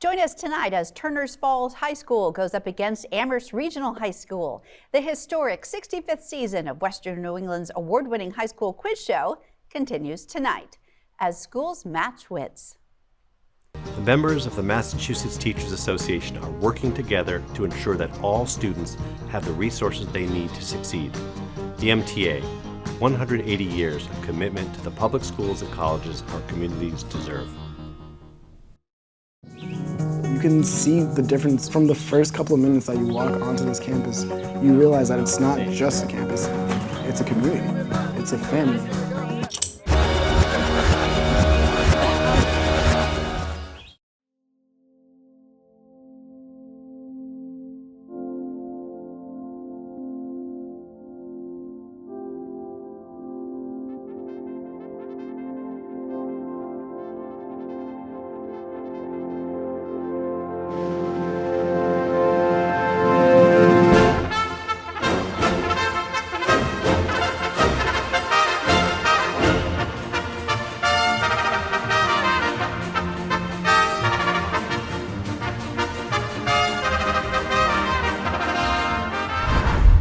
Join us tonight as Turners Falls High School goes up against Amherst Regional High School. The historic 65th season of Western New England's award-winning high school quiz show continues tonight. As Schools Match Wits. The members of the Massachusetts Teachers Association are working together to ensure that all students have the resources they need to succeed. The MTA, 180 years of commitment to the public schools and colleges our communities deserve. You can see the difference from the first couple of minutes that you walk onto this campus. You realize that it's not just a campus, it's a community, it's a family.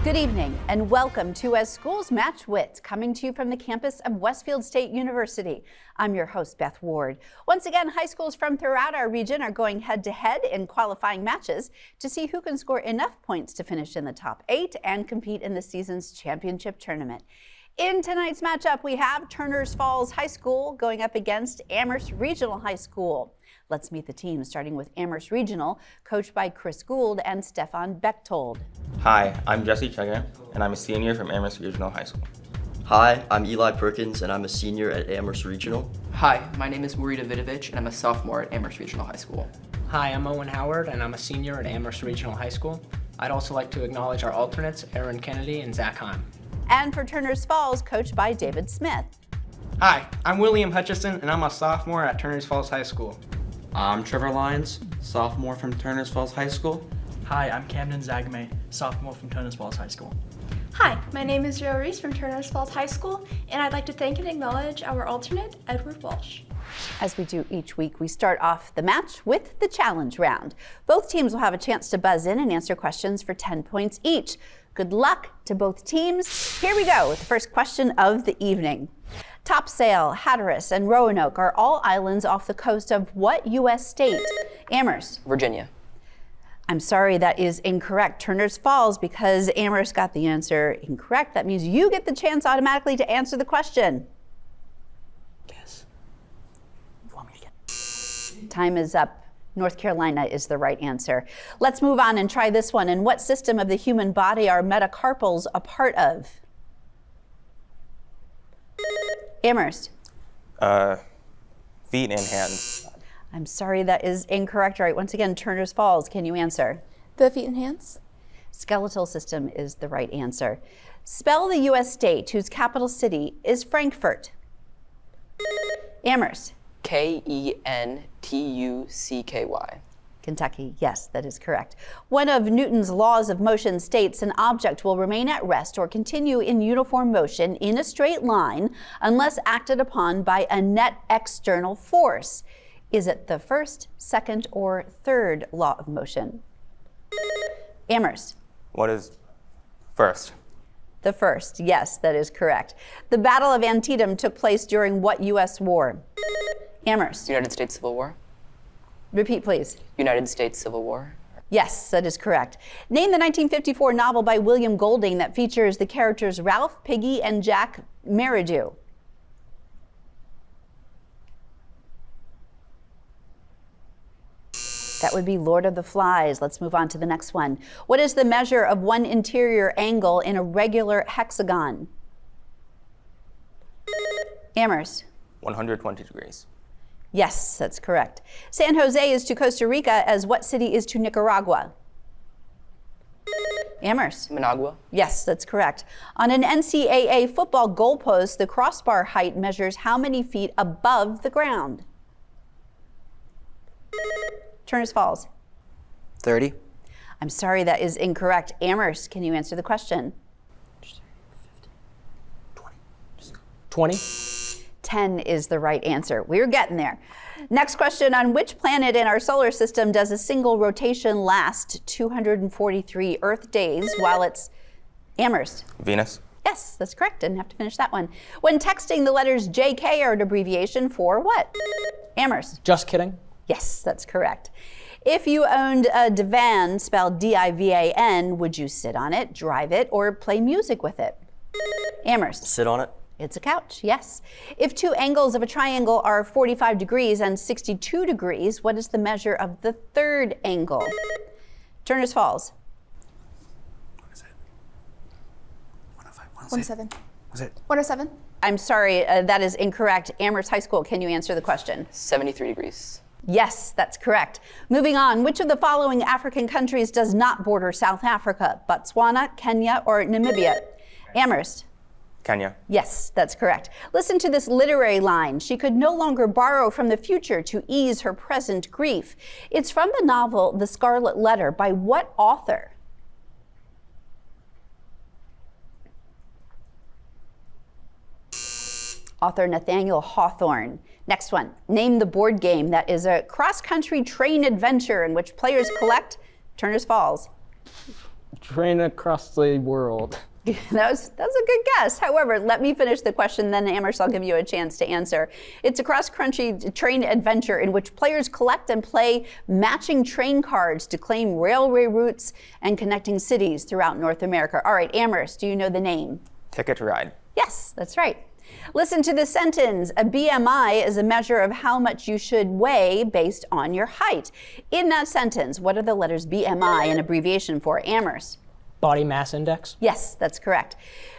Good evening and welcome to As Schools Match Wits, coming to you from the campus of Westfield State University. I'm your host, Beth Ward. Once again, high schools from throughout our region are going head-to-head in qualifying matches to see who can score enough points to finish in the top 8 and compete in the season's championship tournament. In tonight's matchup, we have Turners Falls High School going up against Amherst Regional High School. Let's meet the team, starting with Amherst Regional, coached by Chris Gould and Stefan Bechtold. Hi, I'm Jesse Chegar, and I'm a senior from Amherst Regional High School. Hi, I'm Eli Perkins, and I'm a senior at Amherst Regional. Hi, my name is Uri Davidovich, and I'm a sophomore at Amherst Regional High School. Hi, I'm Owen Howard, and I'm a senior at Amherst Regional High School. I'd also like to acknowledge our alternates, Aaron Kennedy and Zach Heim. And for Turners Falls, coached by David Smith. Hi, I'm William Hutchison, and I'm a sophomore at Turners Falls High School. I'm Trevor Lyons, sophomore from Turners Falls High School. Hi, I'm Camden Zagame, sophomore from Turners Falls High School. Hi, my name is Joe Reese from Turners Falls High School, and I'd like to thank and acknowledge our alternate, Edward Walsh. As we do each week, we start off the match with the challenge round. Both teams will have a chance to buzz in and answer questions for 10 points each. Good luck to both teams. Here we go with the first question of the evening. Topsail, Hatteras, and Roanoke are all islands off the coast of what U.S. state? Amherst. Virginia. I'm sorry, that is incorrect. Turners Falls, because Amherst got the answer incorrect. That means you get the chance automatically to answer the question. Yes. You want me to get? Time is up. North Carolina is the right answer. Let's move on and try this one. In what system of the human body are metacarpals a part of? Amherst. Feet and hands. I'm sorry, that is incorrect. All right, once again, Turners Falls, can you answer? The feet and hands. Skeletal system is the right answer. Spell the U.S. state whose capital city is Frankfurt. Amherst. Kentucky. Kentucky, yes, that is correct. One of Newton's laws of motion states an object will remain at rest or continue in uniform motion in a straight line unless acted upon by a net external force. Is it the first, second, or third law of motion? Amherst. What is first? The first, yes, that is correct. The Battle of Antietam took place during what U.S. war? Amherst. United States Civil War. Repeat, please. United States Civil War. Yes, that is correct. Name the 1954 novel by William Golding that features the characters Ralph, Piggy, and Jack Merridew. That would be Lord of the Flies. Let's move on to the next one. What is the measure of one interior angle in a regular hexagon? Amherst. 120 degrees. Yes, that's correct. San Jose is to Costa Rica as what city is to Nicaragua? Amherst. Managua. Yes, that's correct. On an NCAA football goalpost, the crossbar height measures how many feet above the ground? Turners Falls. 30. I'm sorry, that is incorrect. Amherst, can you answer the question? 20. 10 is the right answer. We're getting there. Next question, on which planet in our solar system does a single rotation last 243 Earth days while it's Amherst? Venus. Yes, that's correct. Didn't have to finish that one. When texting, the letters JK are an abbreviation for what? Amherst. Just kidding. Yes, that's correct. If you owned a divan, spelled D-I-V-A-N, would you sit on it, drive it, or play music with it? Amherst. Sit on it. It's a couch, yes. If two angles of a triangle are 45 degrees and 62 degrees, what is the measure of the third angle? Turners Falls. What is it? 107. Was it? 107. I'm sorry, that is incorrect. Amherst High School, can you answer the question? 73 degrees. Yes, that's correct. Moving on, which of the following African countries does not border South Africa? Botswana, Kenya, or Namibia? Amherst. Kenya. Yes, that's correct. Listen to this literary line. She could no longer borrow from the future to ease her present grief. It's from the novel The Scarlet Letter by what author? Author Nathaniel Hawthorne. Next one. Name the board game that is a cross-country train adventure in which players collect Turners Falls. Train across the world. That was a good guess. However, let me finish the question, then Amherst, I'll give you a chance to answer. It's a cross-country train adventure in which players collect and play matching train cards to claim railway routes and connecting cities throughout North America. All right, Amherst, do you know the name? Ticket to Ride. Yes, that's right. Listen to this sentence. A BMI is a measure of how much you should weigh based on your height. In that sentence, what are the letters BMI an abbreviation for? Amherst. Body mass index. Yes, that's correct.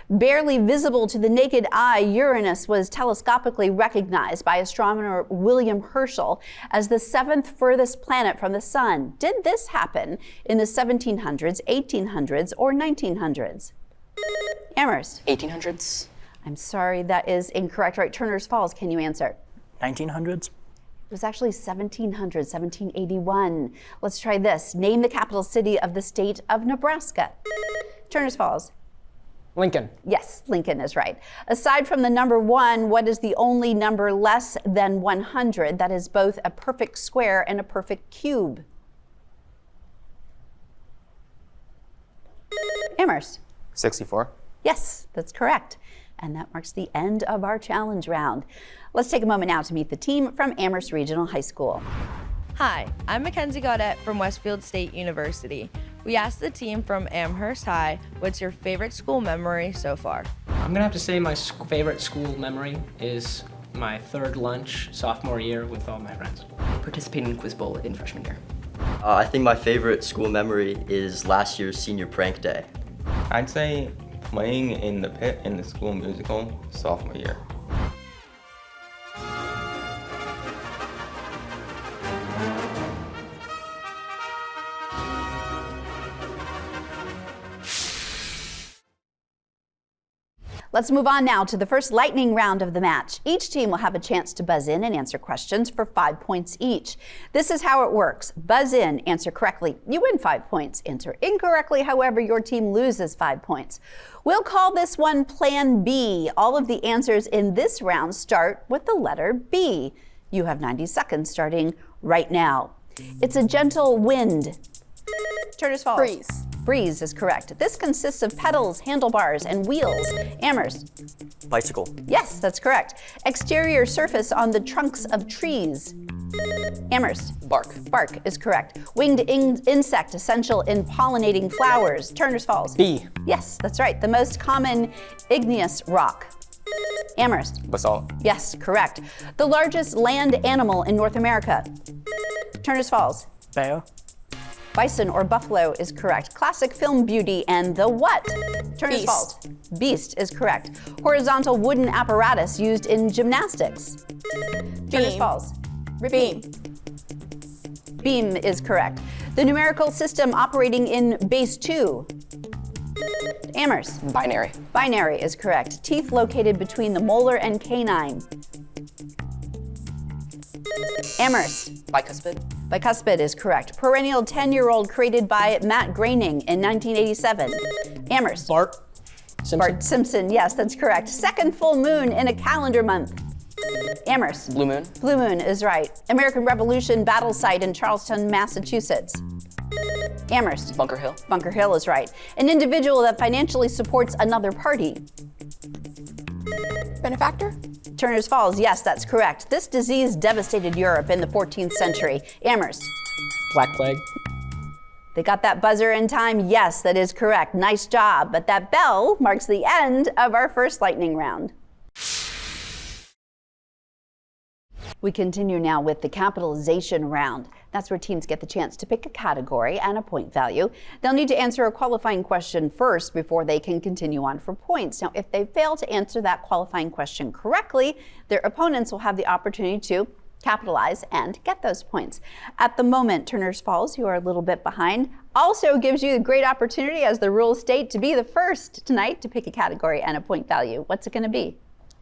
Barely visible to the naked eye, Uranus was telescopically recognized by astronomer William Herschel as the seventh furthest planet from the sun. Did this happen in the 1700s, 1800s, or 1900s? Amherst. 1800s. I'm sorry, that is incorrect. Right, Turners Falls, can you answer? 1900s. It was actually 1700, 1781. Let's try this. Name the capital city of the state of Nebraska. Turners Falls. Lincoln. Yes, Lincoln is right. Aside from the number 1, what is the only number less than 100 that is both a perfect square and a perfect cube? Amherst. 64. Yes, that's correct. And that marks the end of our challenge round. Let's take a moment now to meet the team from Amherst Regional High School. Hi, I'm Mackenzie Gaudette from Westfield State University. We asked the team from Amherst High, what's your favorite school memory so far? I'm gonna have to say my favorite school memory is my third lunch sophomore year with all my friends. Participating in Quiz Bowl in freshman year. I think my favorite school memory is last year's senior prank day. I'd say playing in the pit in the school musical sophomore year. Let's move on now to the first lightning round of the match. Each team will have a chance to buzz in and answer questions for 5 points each. This is how it works. Buzz in, answer correctly, you win 5 points. Answer incorrectly, however, your team loses 5 points. We'll call this one Plan B. All of the answers in this round start with the letter B. You have 90 seconds starting right now. It's a gentle wind. Turners Falls. Breeze. Breeze is correct. This consists of pedals, handlebars, and wheels. Amherst. Bicycle. Yes, that's correct. Exterior surface on the trunks of trees. Amherst. Bark. Bark is correct. Winged insect essential in pollinating flowers. Turners Falls. B. Yes, that's right. The most common igneous rock. Amherst. Basalt. Yes, correct. The largest land animal in North America. Turners Falls. Bear. Bison or buffalo is correct. Classic film beauty and the what? Turners Beast. Falls. Beast is correct. Horizontal wooden apparatus used in gymnastics. Turners Falls. Beam. Beam is correct. The numerical system operating in base 2. Amherst. Binary. Binary is correct. Teeth located between the molar and canine. Amherst. Bicuspid. Bicuspid is correct. Perennial 10-year-old created by Matt Groening in 1987. Amherst. Bart Simpson. Bart Simpson, yes, that's correct. Second full moon in a calendar month. Amherst. Blue Moon. Blue Moon is right. American Revolution battle site in Charlestown, Massachusetts. Amherst. Bunker Hill. Bunker Hill is right. An individual that financially supports another party. Benefactor? Turner's Falls, yes, that's correct. This disease devastated Europe in the 14th century. Amherst. Black Plague. They got that buzzer in time? Yes, that is correct. Nice job. But that bell marks the end of our first lightning round. We continue now with the capitalization round. That's where teams get the chance to pick a category and a point value. They'll need to answer a qualifying question first before they can continue on for points. Now, if they fail to answer that qualifying question correctly, their opponents will have the opportunity to capitalize and get those points. At the moment, Turner's Falls, who are a little bit behind, also gives you a great opportunity, as the rules state, to be the first tonight to pick a category and a point value. What's it going to be?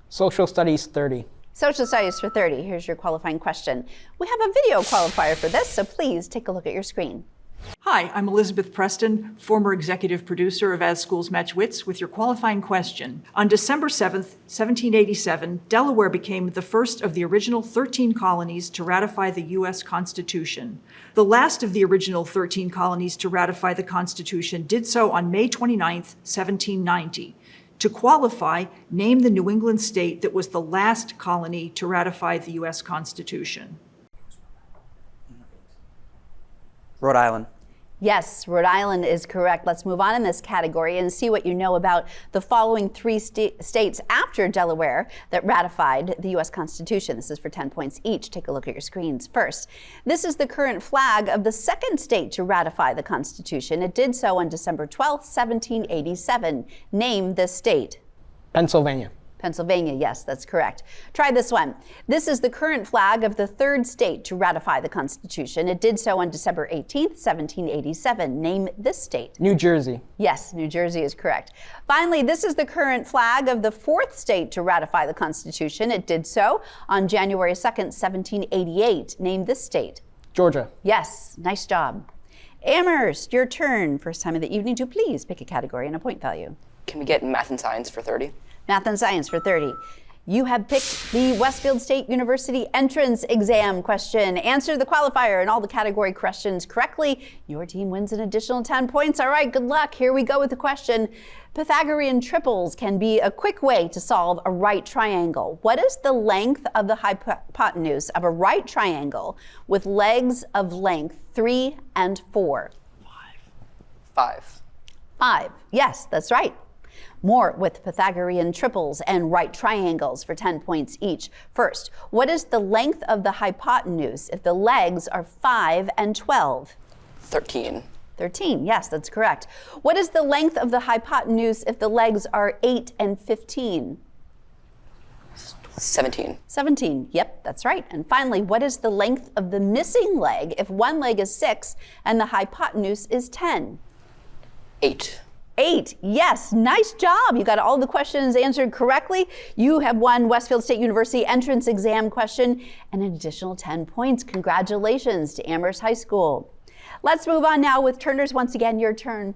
Social Studies 30. Social Studies for 30. Here's your qualifying question. We have a video qualifier for this, so please take a look at your screen. Hi, I'm Elizabeth Preston, former executive producer of As Schools Match Wits, with your qualifying question. On December 7th, 1787, Delaware became the first of the original 13 colonies to ratify the U.S. Constitution. The last of the original 13 colonies to ratify the Constitution did so on May 29th, 1790. To qualify, name the New England state that was the last colony to ratify the U.S. Constitution. Rhode Island. Yes, Rhode Island is correct. Let's move on in this category and see what you know about the following three states after Delaware that ratified the U.S. Constitution. This is for 10 points each. Take a look at your screens first. This is the current flag of the second state to ratify the Constitution. It did so on December 12th, 1787. Name this state. Pennsylvania. Pennsylvania, yes, that's correct. Try this one. This is the current flag of the third state to ratify the Constitution. It did so on December 18th, 1787. Name this state. New Jersey. Yes, New Jersey is correct. Finally, this is the current flag of the fourth state to ratify the Constitution. It did so on January 2nd, 1788. Name this state. Georgia. Yes, nice job. Amherst, your turn. First time of the evening to please pick a category and a point value. Can we get Math and Science for 30? Math and Science for 30. You have picked the Westfield State University entrance exam question. Answer the qualifier and all the category questions correctly. Your team wins an additional 10 points. All right, good luck. Here we go with the question. Pythagorean triples can be a quick way to solve a right triangle. What is the length of the hypotenuse of a right triangle with legs of length 3 and 4? 5. 5. Yes, that's right. More with Pythagorean triples and right triangles for 10 points each. First, what is the length of the hypotenuse if the legs are 5 and 12? 13. 13, yes, that's correct. What is the length of the hypotenuse if the legs are 8 and 15? 17. 17, yep, that's right. And finally, what is the length of the missing leg if one leg is 6 and the hypotenuse is 10? 8. 8, yes, nice job. You got all the questions answered correctly. You have won Westfield State University entrance exam question and an additional 10 points. Congratulations to Amherst High School. Let's move on now with Turner's. Once again, your turn.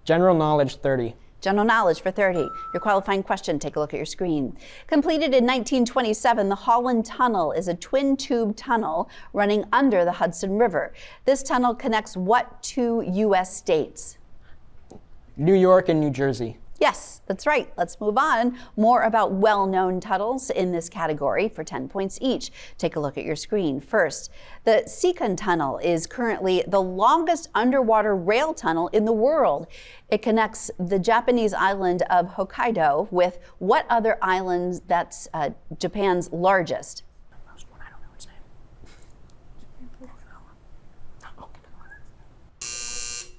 General Knowledge 30. General Knowledge for 30. Your qualifying question, take a look at your screen. Completed in 1927, the Holland Tunnel is a twin-tube tunnel running under the Hudson River. This tunnel connects what two U.S. states? New York and New Jersey. Yes, that's right. Let's move on. More about well-known tunnels in this category for 10 points each. Take a look at your screen. First, the Seacon Tunnel is currently the longest underwater rail tunnel in the world. It connects the Japanese island of Hokkaido with what other islands that's Japan's largest?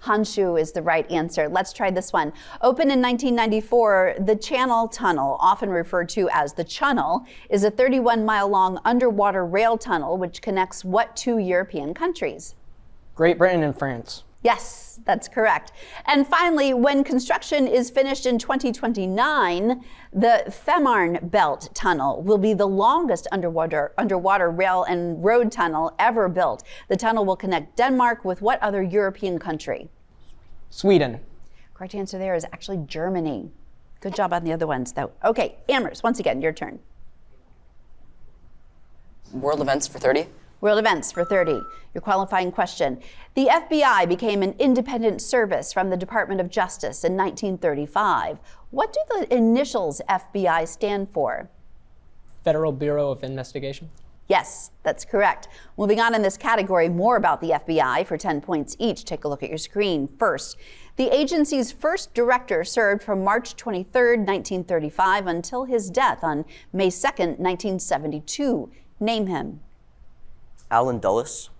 Honshu is the right answer. Let's try this one. Opened in 1994, the Channel Tunnel, often referred to as the Chunnel, is a 31-mile-long underwater rail tunnel which connects what two European countries? Great Britain and France. Yes, that's correct. And finally, when construction is finished in 2029, the Fehmarn Belt Tunnel will be the longest underwater rail and road tunnel ever built. The tunnel will connect Denmark with what other European country? Sweden. Correct answer there is actually Germany. Good job on the other ones, though. Okay, Amherst, once again, your turn. World events for 30. World events for 30. Your qualifying question. The FBI became an independent service from the Department of Justice in 1935. What do the initials FBI stand for? Federal Bureau of Investigation. Yes, that's correct. Moving on in this category, more about the FBI for 10 points each. Take a look at your screen. First, the agency's first director served from March 23, 1935 until his death on May 2, 1972. Name him. Allen Dulles.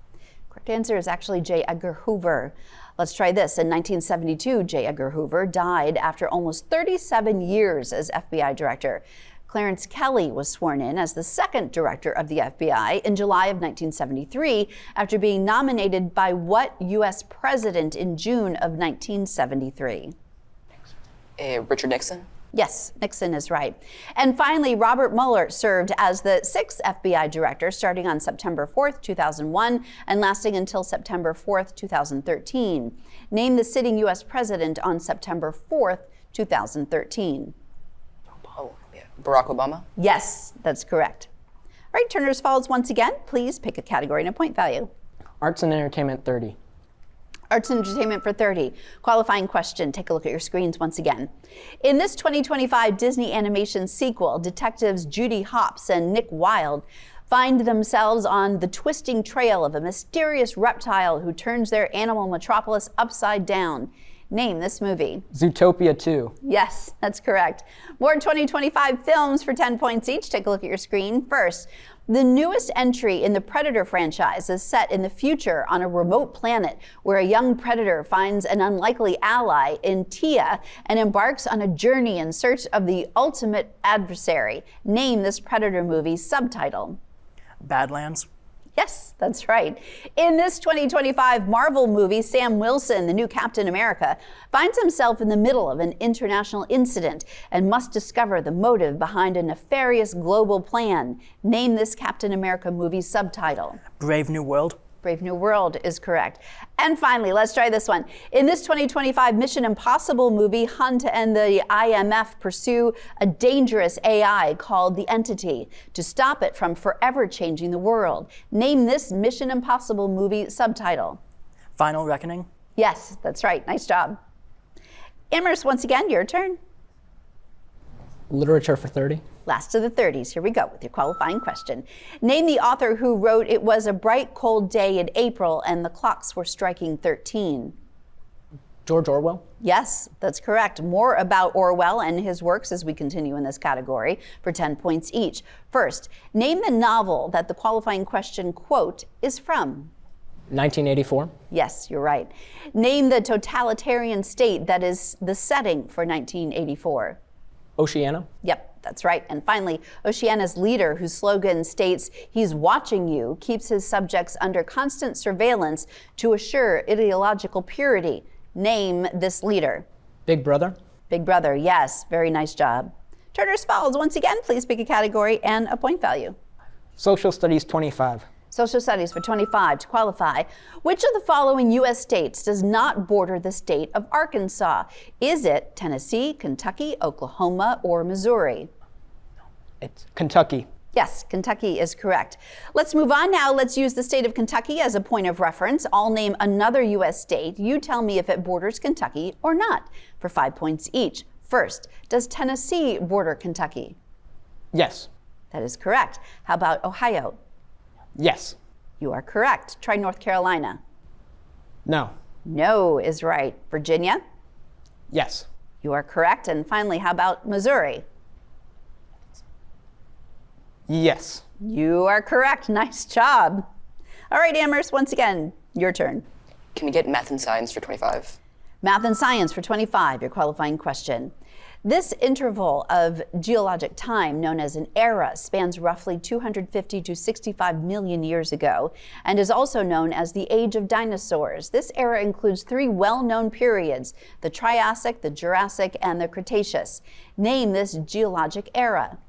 Correct answer is actually J. Edgar Hoover. Let's try this. In 1972, J. Edgar Hoover died after almost 37 years as FBI director. Clarence Kelly was sworn in as the second director of the FBI in July of 1973 after being nominated by what U.S. president in June of 1973? Richard Nixon. Yes, Nixon is right. And finally, Robert Mueller served as the sixth FBI director starting on September 4th, 2001 and lasting until September 4th, 2013. Name the sitting U.S. president on September 4th, 2013. Barack Obama. Yes, that's correct. All right, Turner's Falls once again. Please pick a category and a point value. Arts and entertainment 30. Arts and entertainment for 30. Qualifying question. Take a look at your screens once again. In this 2025 Disney animation sequel, detectives Judy Hopps and Nick Wilde find themselves on the twisting trail of a mysterious reptile who turns their animal metropolis upside down. Name this movie. Zootopia 2. Yes, that's correct. More 2025 films for 10 points each. Take a look at your screen. First, the newest entry in the Predator franchise is set in the future on a remote planet where a young predator finds an unlikely ally in Tia and embarks on a journey in search of the ultimate adversary. Name this Predator movie's subtitle. Badlands. Yes, that's right. In this 2025 Marvel movie, Sam Wilson, the new Captain America, finds himself in the middle of an international incident and must discover the motive behind a nefarious global plan. Name this Captain America movie's subtitle. Brave New World. Brave New World is correct. And finally, let's try this one. In this 2025 Mission Impossible movie, Hunt and the IMF pursue a dangerous AI called the Entity to stop it from forever changing the world. Name this Mission Impossible movie subtitle. Final Reckoning. Yes, that's right. Nice job. Amherst, once again, your turn. Literature for 30. Last of the 30s. Here we go with your qualifying question. Name the author who wrote It Was a Bright Cold Day in April and the Clocks Were Striking 13. George Orwell. Yes, that's correct. More about Orwell and his works as we continue in this category for 10 points each. First, name the novel that the qualifying question quote is from. 1984. Yes, you're right. Name the totalitarian state that is the setting for 1984. Oceania. Yep, that's right. And finally, Oceania's leader, whose slogan states, "He's watching you," keeps his subjects under constant surveillance to assure ideological purity. Name this leader. Big Brother. Big Brother, yes. Very nice job. Turner's Falls, once again, please pick a category and a point value. Social Studies 25. Social Studies for 25 to qualify. Which of the following U.S. states does not border the state of Arkansas? Is it Tennessee, Kentucky, Oklahoma, or Missouri? It's Kentucky. Yes, Kentucky is correct. Let's move on now. Let's use the state of Kentucky as a point of reference. I'll name another U.S. state. You tell me if it borders Kentucky or not for 5 points each. First, does Tennessee border Kentucky? Yes. That is correct. How about Ohio? Yes. You are correct. Try North Carolina. No. No is right. Virginia? Yes. You are correct. And finally, how about Missouri? Yes. You are correct. Nice job. All right, Amherst, once again, your turn. Can we get math and science for 25? Math and science for 25, your qualifying question. This interval of geologic time, known as an era, spans roughly 250 to 65 million years ago and is also known as the Age of Dinosaurs. This era includes three well-known periods: the Triassic, the Jurassic, and the Cretaceous. Name this geologic era.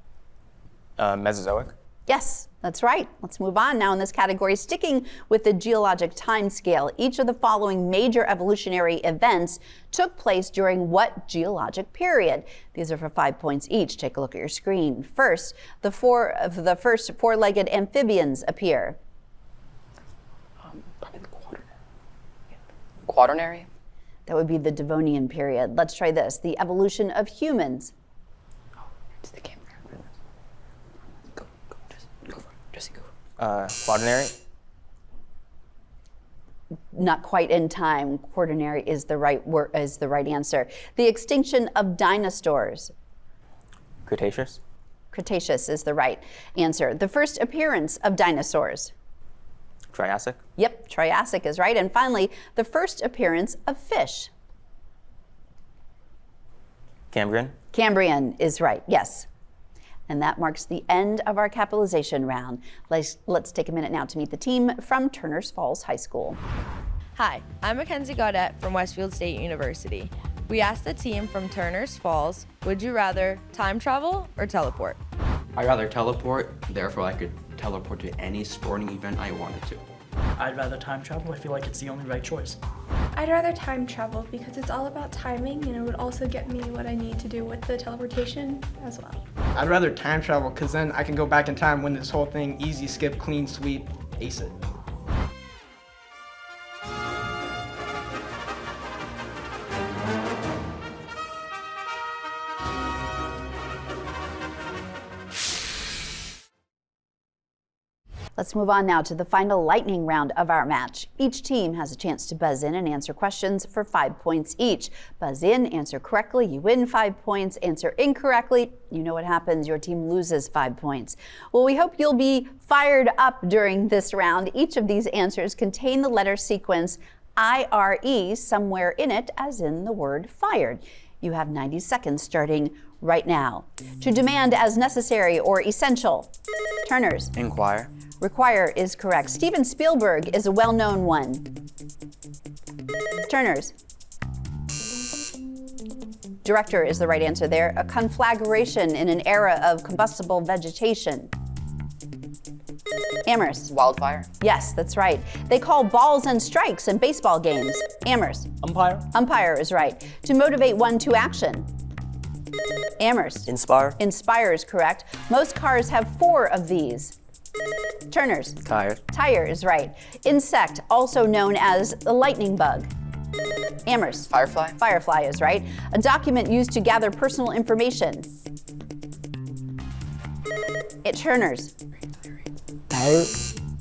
Mesozoic. Yes, that's right. Let's move on now in this category. Sticking with the geologic time scale, each of the following major evolutionary events took place during what geologic period? These are for 5 points each. Take a look at your screen. First, the first four-legged amphibians appear. Probably the Quaternary? That would be the Devonian period. Let's try this. The evolution of humans. It's the Cambrian. Quaternary? Not quite in time. Quaternary is the right answer. The extinction of dinosaurs. Cretaceous? Cretaceous is the right answer. The first appearance of dinosaurs. Triassic? Yep, Triassic is right. And finally, the first appearance of fish. Cambrian? Cambrian is right, yes. And that marks the end of our capitalization round. Let's take a minute now to meet the team from Turners Falls High School. Hi, I'm Mackenzie Gaudette from Westfield State University. We asked the team from Turners Falls, would you rather time travel or teleport? I'd rather teleport, therefore I could teleport to any sporting event I wanted to. I'd rather time travel. I feel like it's the only right choice. I'd rather time travel because it's all about timing and it would also get me what I need to do with the teleportation as well. I'd rather time travel because then I can go back in time, win this whole thing, easy, skip, clean, sweep, ace it. Let's move on now to the final lightning round of our match. Each team has a chance to buzz in and answer questions for 5 points each. Buzz in, answer correctly, you win 5 points. Answer incorrectly, you know what happens, your team loses 5 points. Well, we hope you'll be fired up during this round. Each of these answers contain the letter sequence IRE somewhere in it, as in the word fired. You have 90 seconds starting right now. To demand as necessary or essential. Turners. Inquire. Require is correct. Steven Spielberg is a well-known one. Turners. Director is the right answer there. A conflagration in an era of combustible vegetation. Amherst. Wildfire? Yes, that's right. They call balls and strikes in baseball games. Amherst. Umpire? Umpire is right. To motivate one to action. Amherst. Inspire. Inspire is correct. Most cars have 4 of these. Turners. Tire. Tire is right. Insect, also known as the lightning bug. Amherst. Firefly? Firefly is right. A document used to gather personal information. Turners. Tire.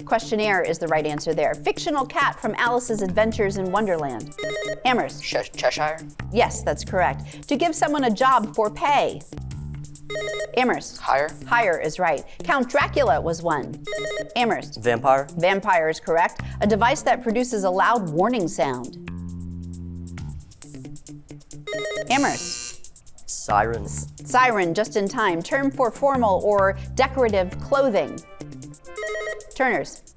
Questionnaire is the right answer there. Fictional cat from Alice's Adventures in Wonderland. Amherst. Cheshire? Yes, that's correct. To give someone a job for pay. Amherst. Hire? Hire is right. Count Dracula was one. Amherst. Vampire. Vampire is correct. A device that produces a loud warning sound. Amherst. Siren. Siren, just in time. Term for formal or decorative clothing. Turners.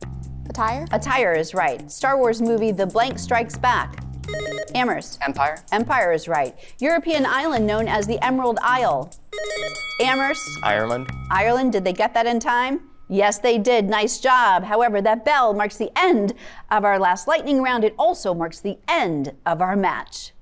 Attire? Attire is right. Star Wars movie The Blank Strikes Back. Amherst. Empire? Empire is right. European island known as the Emerald Isle. Amherst. Ireland. Ireland, did they get that in time? Yes, they did. Nice job. However, that bell marks the end of our last lightning round. It also marks the end of our match.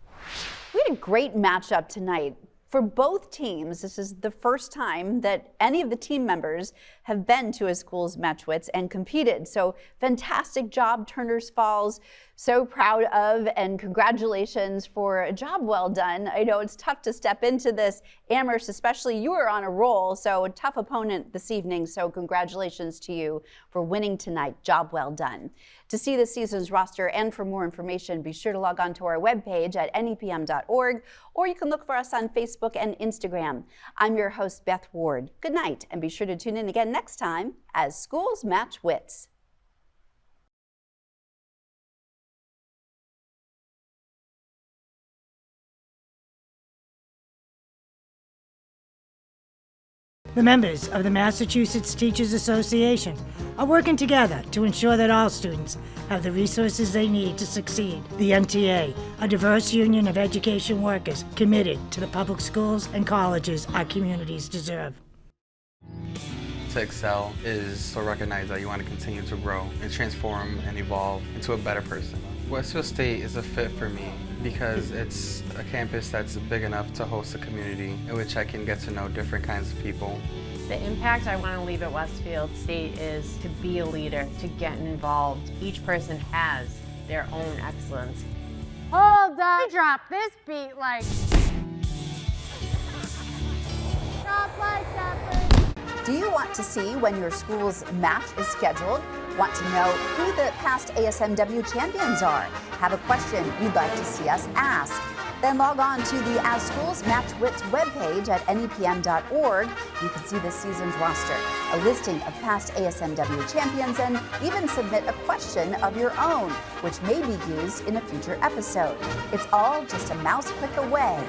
We had a great matchup tonight. For both teams, this is the first time that any of the team members have been to As Schools Match Wits and competed. So fantastic job, Turners Falls. So proud of, and congratulations for a job well done. I know it's tough to step into this. Amherst, especially, you were on a roll, so a tough opponent this evening. So congratulations to you for winning tonight. Job well done. To see this season's roster and for more information, be sure to log on to our webpage at NEPM.org, or you can look for us on Facebook and Instagram. I'm your host, Beth Ward. Good night, and be sure to tune in again next time as Schools Match Wits. The members of the Massachusetts Teachers Association are working together to ensure that all students have the resources they need to succeed. The MTA, a diverse union of education workers committed to the public schools and colleges our communities deserve. to excel is to recognize that you want to continue to grow and transform and evolve into a better person. Westfield State is a fit for me because it's a campus that's big enough to host a community in which I can get to know different kinds of people. The impact I want to leave at Westfield State is to be a leader, to get involved. Each person has their own excellence. Hold on, drop this beat like. Drop like that. Do you want to see when your school's match is scheduled? Want to know who the past ASMW champions are? Have a question you'd like to see us ask? Then log on to the As Schools Match Wits webpage at NEPM.org. You can see this season's roster, a listing of past ASMW champions, and even submit a question of your own, which may be used in a future episode. It's all just a mouse click away.